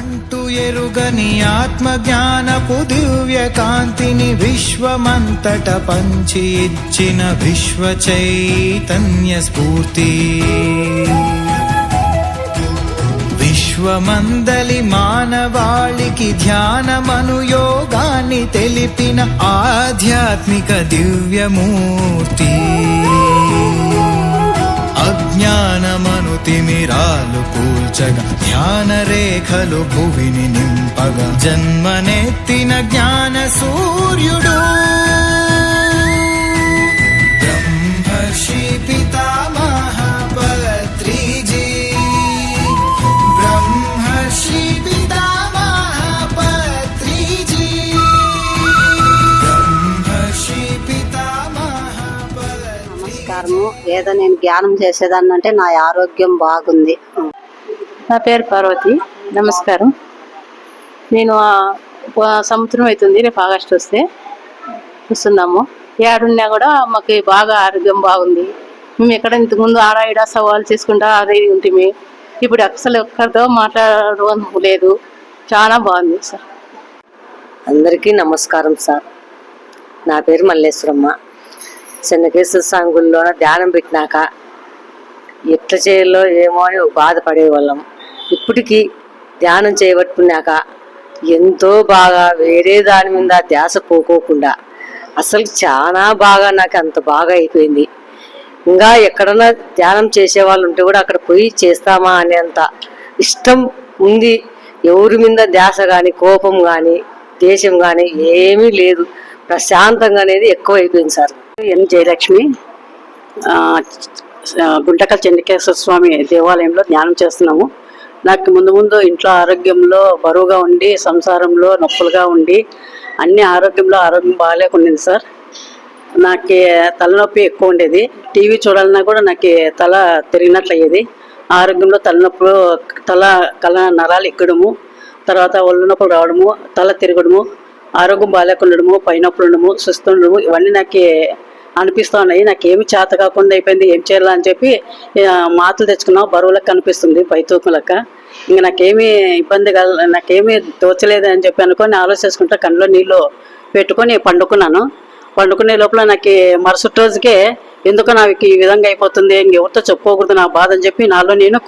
అంటూ ఎరుగని ఆత్మ జ్ఞానపు దివ్య కాంతిని విశ్వమంతట పంచి ఇచ్చిన విశ్వ చైతన్య స్ఫూర్తి. విశ్వమందలి మానవాళికి ధ్యానమను యోగాన్ని తెలిపిన ఆధ్యాత్మిక దివ్యమూర్తి. అజ్ఞానమను తిమిరాలు కూల్చగా జ్ఞాన రేఖలు భువిని నింపగా జన్మనెత్తిన జ్ఞాన సూర్యుడు బ్రహ్మర్షి పితామహ పత్రిజీ. బ్రహ్మర్షి పితామహ పత్రిజీ. బ్రహ్మర్షి పితామహ పత్రిజీ. నమస్కారము. ఏదో నేను ధ్యానం చేసేదాన్ని అంటే నా ఆరోగ్యం బాగుంది. నా పేరు పార్వతి. నమస్కారం. నేను సంవత్సరం అవుతుంది, రేపు ఆగస్టు వస్తే వస్తున్నాము. ఏడున్నా కూడా మాకు బాగా ఆరోగ్యం బాగుంది. మేము ఎక్కడ ఇంతకుముందు ఆడ ఈడ సవాలు చేసుకుంటా అదే ఉంటుంది. ఇప్పుడు అసలు ఒక్కరితో మాట్లాడడం లేదు. చాలా బాగుంది సార్. అందరికీ నమస్కారం సార్. నా పేరు మల్లేశ్వరమ్మ. చెన్నకేశ్వర స్వామి గుడిలో ధ్యానం పెట్టినాక ఎట్లా చేయాలో ఏమో అని బాధపడేవాళ్ళం. ఇప్పటికీ ధ్యానం చేయబట్టుకున్నాక ఎంతో బాగా వేరే దాని మీద ధ్యాస పోకోకుండా అసలు చాలా బాగా నాకు అంత బాగా అయిపోయింది. ఇంకా ఎక్కడన్నా ధ్యానం చేసేవాళ్ళు ఉంటే కూడా అక్కడ పోయి చేస్తామా అనేంత ఇష్టం ఉంది. ఎవరి మీద ధ్యాస కానీ కోపం కానీ దేశం కానీ ఏమీ లేదు. ప్రశాంతంగా అనేది ఎక్కువ అయిపోయింది సార్. ఎన్ జయలక్ష్మి. గుంటకల్ చెన్నకేశ్వర స్వామి దేవాలయంలో ధ్యానం చేస్తున్నాము. నాకు ముందు ఇంట్లో ఆరోగ్యంలో బరువుగా ఉండి, సంసారంలో నొప్పులుగా ఉండి, అన్ని ఆరోగ్యం బాగాలేకుండింది సార్. నాకు తలనొప్పి ఎక్కువ ఉండేది. టీవీ చూడాలన్నా కూడా నాకు తల తిరిగినట్లు అయ్యేది. ఆరోగ్యంలో తలనొప్పులు, కళ్ళ నరాలు ఎక్కడము, తర్వాత ఒళ్ళు నొప్పులు రావడము, తల తిరగడము, ఆరోగ్యం బాగాలేకుండడము, పైనొప్పులు ఉండడము, సుస్తు ఉండడము, ఇవన్నీ నాకు అనిపిస్తూ ఉన్నాయి. నాకేమి చేత కాకుండా అయిపోయింది. ఏం చేయాలని చెప్పి మాటలు తెచ్చుకున్నావు. బరువులకు కనిపిస్తుంది, పై తూకం లెక్క. ఇంక నాకేమీ ఇబ్బంది నాకేమీ తోచలేదు అని చెప్పి అనుకొని ఆలోచించుకుంటా కళ్ళలో నీళ్ళు పెట్టుకొని పండుకున్నాను. పండుకునే లోపల నాకు మరుసటి రోజుకే ఎందుకో నాకు ఈ విధంగా అయిపోతుంది, ఇంకెవరితో చెప్పుకోకూడదు నా బాధ అని చెప్పి నాలో నేను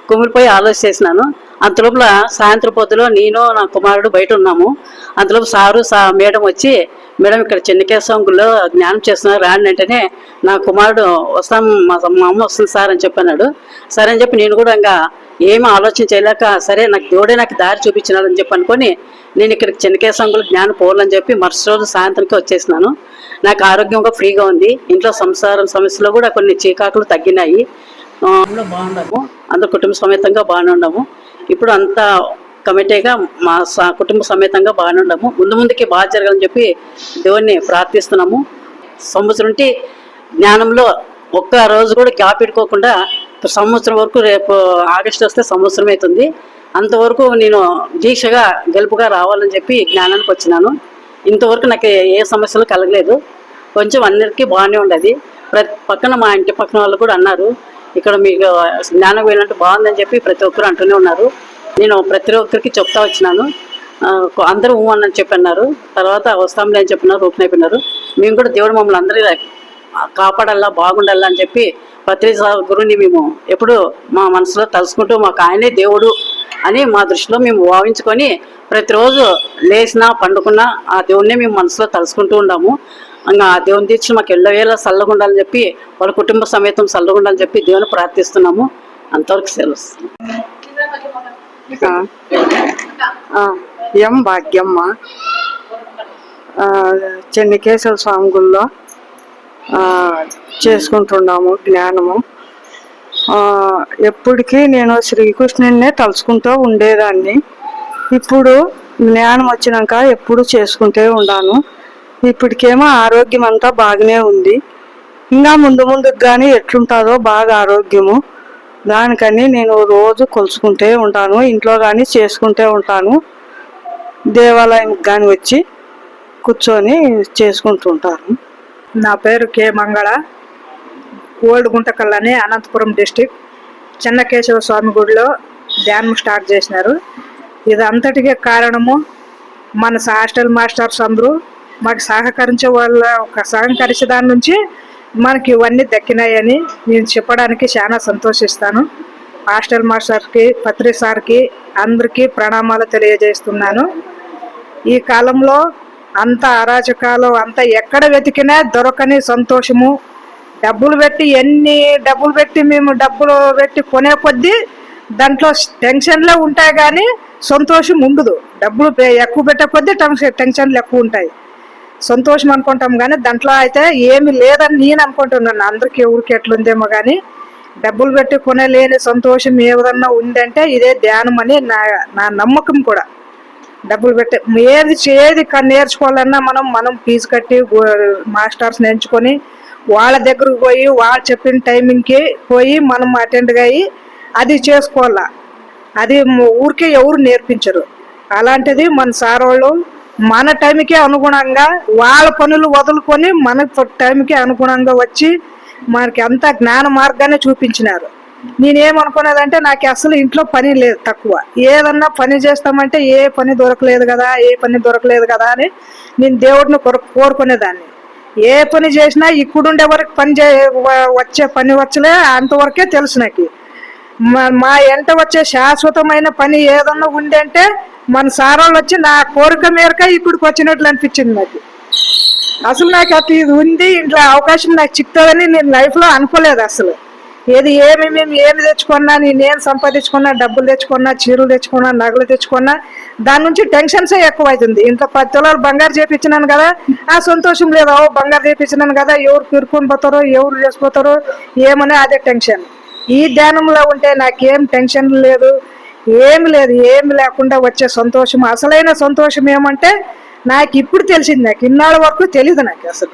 కుమిలిపోయి ఆలోచించేసినాను. అంతలోపల సాయంత్రం పొద్దులో నేను నా కుమారుడు బయట ఉన్నాము. అంతలోపు మేడం వచ్చి, మేడం ఇక్కడ చెన్నకేశ్వర గుడిలో జ్ఞానం చేస్తున్నారు రాండి అంటేనే నా కుమారుడు వస్తాం, మా అమ్మ వస్తుంది సార్ అని చెప్పన్నాడు. సరే అని చెప్పి నేను కూడా ఇంకా ఏమీ ఆలోచన చేయలేక, సరే నాకు దేవుడే నాకు దారి చూపించినాడు అని చెప్పి అనుకొని నేను ఇక్కడికి చెన్నకేశ్వర గుడిలో జ్ఞానం పోవాలని చెప్పి మరుసటి రోజు సాయంత్రంకి వచ్చేసినాను. నాకు ఆరోగ్యంగా ఫ్రీగా ఉంది. ఇంట్లో సంసారం సమస్యలు కూడా కొన్ని చీకాకులు తగ్గినాయి. బాగున్నాము, అందరూ కుటుంబ సమేతంగా బాగానే ఉన్నాము. ఇప్పుడు అంతా కమిటీగా మా కుటుంబ సమేతంగా బాగానే ఉన్నాము. ముందుకి బాగా జరగాలని చెప్పి దేవుణ్ణి ప్రార్థిస్తున్నాము. సంవత్సరం జ్ఞానంలో ఒక్క రోజు కూడా గ్యాప్ పెట్టుకోకుండా సంవత్సరం వరకు, రేపు ఆగస్టు వస్తే సంవత్సరం అవుతుంది, అంతవరకు నేను దీక్షగా గెలుపుగా రావాలని చెప్పి జ్ఞానానికి వచ్చినాను. ఇంతవరకు నాకు ఏ సమస్యలు కలగలేదు. కొంచెం అన్నిటికీ బాగానే ఉండదు. పక్కన మా ఇంటి పక్కన వాళ్ళు కూడా అన్నారు, ఇక్కడ మీకు జ్ఞానం వెళ్ళినట్టు బాగుందని చెప్పి ప్రతి ఒక్కరు అంటూనే ఉన్నారు. నేను ప్రతి ఒక్కరికి చెప్తా వచ్చినాను. అందరూ అని చెప్పన్నారు. తర్వాత వస్తాంలే అని చెప్పినారు, రూపనైపోయినారు. మేము కూడా దేవుడు మమ్మల్ని అందరూ కాపాడాలా, బాగుండాలా అని చెప్పి పత్రి గురువుని మేము ఎప్పుడు మా మనసులో తలుసుకుంటూ మాకు ఆయనే దేవుడు అని మా దృష్టిలో మేము భావించుకొని ప్రతిరోజు లేచినా పండుకున్నా ఆ దేవుడినే మేము మనసులో తలుసుకుంటూ ఉన్నాము. ఇంకా ఆ దేవుని తీర్చి మాకు ఎల్లవేళ చల్లగా ఉండాలని చెప్పి, వాళ్ళ కుటుంబ సమేతం చల్లగా ఉండాలని చెప్పి దేవుని ప్రార్థిస్తున్నాము. అంతవరకు సెలవు. ఎం భాగ్యమ్మ. చెన్నకేశ్వర స్వామి గుడిలో చేసుకుంటున్నాము జ్ఞానము. ఎప్పటికీ నేను శ్రీకృష్ణుడినే తలుచుకుంటూ ఉండేదాన్ని. ఇప్పుడు జ్ఞానం వచ్చినాక ఎప్పుడు చేసుకుంటూ ఉన్నాను. ఇప్పటికేమో ఆరోగ్యం అంతా బాగానే ఉంది. ఇంకా ముందుకు కానీ ఎట్లుంటుందో బాగా ఆరోగ్యము. దానికని నేను రోజు కొలుచుకుంటూ ఉంటాను. ఇంట్లో కానీ చేసుకుంటూ ఉంటాను. దేవాలయం కానీ వచ్చి కూర్చొని చేసుకుంటుంటాను. నా పేరు కే మంగళ. ఓల్డ్ గుంటకల్ అని అనంతపురం డిస్టిక్ చెన్నకేశవ స్వామి గుడిలో ధ్యానం స్టార్ట్ చేసినారు. ఇది అంతటికి కారణము మన హాస్టల్ మాస్టర్స్ అందరూ మాకు సహకరించే దాని నుంచి మనకి ఇవన్నీ దక్కినాయని నేను చెప్పడానికి చాలా సంతోషిస్తాను. హాస్టల్ మాస్టర్కి, పత్రి సార్కి అందరికీ ప్రణామాలు తెలియజేస్తున్నాను. ఈ కాలంలో అంత అరాచకాలు, అంత ఎక్కడ వెతికినా దొరకని సంతోషము, డబ్బులు పెట్టి మేము డబ్బులు పెట్టి కొనే కొద్దీ దాంట్లో టెన్షన్లే ఉంటాయి కానీ సంతోషం ఉండదు. డబ్బులు ఎక్కువ పెట్టే కొద్దీ టెన్షన్లు ఎక్కువ ఉంటాయి. సంతోషం అనుకుంటాం కానీ దాంట్లో అయితే ఏమి లేదని నేను అనుకుంటున్నాను. అందరికి ఎవరికి ఎట్లుందేమో కానీ డబ్బులు పెట్టి కొనలేని సంతోషం ఏదన్నా ఉందంటే ఇదే ధ్యానం అని నా నమ్మకం కూడా. డబ్బులు పెట్టి ఏది నేర్చుకోవాలన్నా మనం ఫీజు కట్టి మాస్టర్స్ నేర్చుకొని వాళ్ళ దగ్గరకు పోయి వాళ్ళు చెప్పిన టైమింగ్కి పోయి మనం అటెండ్గా అయ్యి అది చేసుకోవాలా. అది ఊరికే ఎవరు నేర్పించరు. అలాంటిది మన సార్ వాళ్ళు మన టైంకి అనుగుణంగా వాళ్ళ పనులు వదులుకొని మన టైంకి అనుగుణంగా వచ్చి మనకి అంతా జ్ఞాన మార్గాన్ని చూపించినారు. నేనేమనుకునేదంటే నాకు అసలు ఇంట్లో పని లేదు, తక్కువ. ఏదన్నా పని చేస్తామంటే ఏ పని దొరకలేదు కదా అని నేను దేవుడిని కోరుకునేదాన్ని. ఏ పని చేసినా ఇప్పుడుండే వరకు వచ్చే పని వచ్చలే అంతవరకే తెలుసు నాకు. మా ఎంట వచ్చే శాశ్వతమైన పని ఏదన్నా ఉంది అంటే మన సార్ వాళ్ళు వచ్చి నా కోరిక మేరక ఇక్కడికి వచ్చినట్లు అనిపించింది నాకు. అసలు నాకు అట్లా ఇది ఉంది, ఇంట్లో అవకాశం నాకు చిక్తుందని నేను లైఫ్లో అనుకోలేదు అసలు. మేము ఏమి తెచ్చుకున్నా, నేనేం సంపాదించుకున్నా, డబ్బులు తెచ్చుకున్నా, చీరలు తెచ్చుకున్నా, నగలు తెచ్చుకున్నా దాని నుంచి టెన్షన్సే ఎక్కువ అవుతుంది. ఇంట్లో 10 తులాలు బంగారు చేపించినాను కదా, ఆ సంతోషం లేదు. బంగారు చేపించినాను కదా, ఎవరు పిరుకొని పోతారో, ఎవరు చేసిపోతారో ఏమని అదే టెన్షన్. ఈ ధ్యానంలో ఉంటే నాకేం టెన్షన్ లేదు, ఏమి లేకుండా వచ్చే సంతోషం, అసలైన సంతోషం ఏమంటే నాకు ఇప్పుడు తెలిసింది. నాకు ఇన్నాళ్ళ వరకు తెలియదు నాకు అసలు.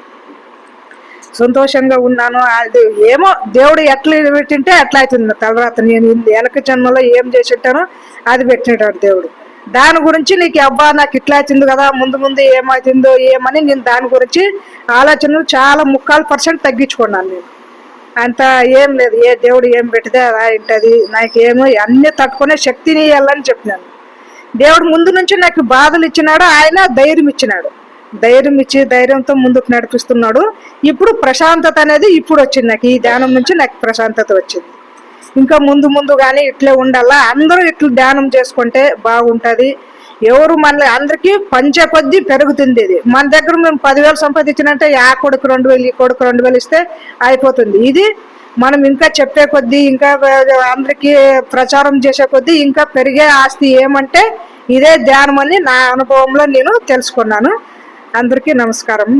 సంతోషంగా ఉన్నాను. అది ఏమో దేవుడు ఎట్లా పెట్టింటే అట్లా అవుతుంది. తర్వాత నేను వెనక జన్మలో ఏం చేసి ఉంటానో అది పెట్టినాడు దేవుడు. దాని గురించి నాకు ఇట్లా అవుతుంది కదా, ముందు ఏమవుతుందో ఏమని నేను దాని గురించి ఆలోచనలు చాలా 3% తగ్గించుకున్నాను. నేను అంత ఏం లేదు, ఏ దేవుడు ఏం పెడితే అలా ఉంటుంది. నాకేమో అన్ని తట్టుకునే శక్తిని ఇవ్వాలని చెప్పినాను. దేవుడు ముందు నుంచి నాకు బాధలు ఇచ్చినాడు, ఆయన ధైర్యం ఇచ్చినాడు. ధైర్యం ఇచ్చి ధైర్యంతో ముందుకు నడిపిస్తున్నాడు. ఇప్పుడు ప్రశాంతత అనేది ఇప్పుడు వచ్చింది నాకు. ఈ ధ్యానం నుంచి నాకు ప్రశాంతత వచ్చింది. ఇంకా ముందు కానీ ఇట్లే ఉండాలా. అందరూ ఇట్లా ధ్యానం చేసుకుంటే బాగుంటుంది. ఎవరు మన అందరికీ పంచే కొద్దీ పెరుగుతుంది. ఇది మన దగ్గర మేము 10,000 సంపాదించినంటే ఆ కొడుకు 2,000, ఈ కొడుకు 2,000 ఇస్తే అయిపోతుంది. ఇది మనం ఇంకా చెప్పే కొద్దీ, ఇంకా అందరికీ ప్రచారం చేసే కొద్దీ ఇంకా పెరిగే ఆస్తి ఏమంటే ఇదే ధ్యానం అని నా అనుభవంలో నేను తెలుసుకున్నాను. అందరికీ నమస్కారం.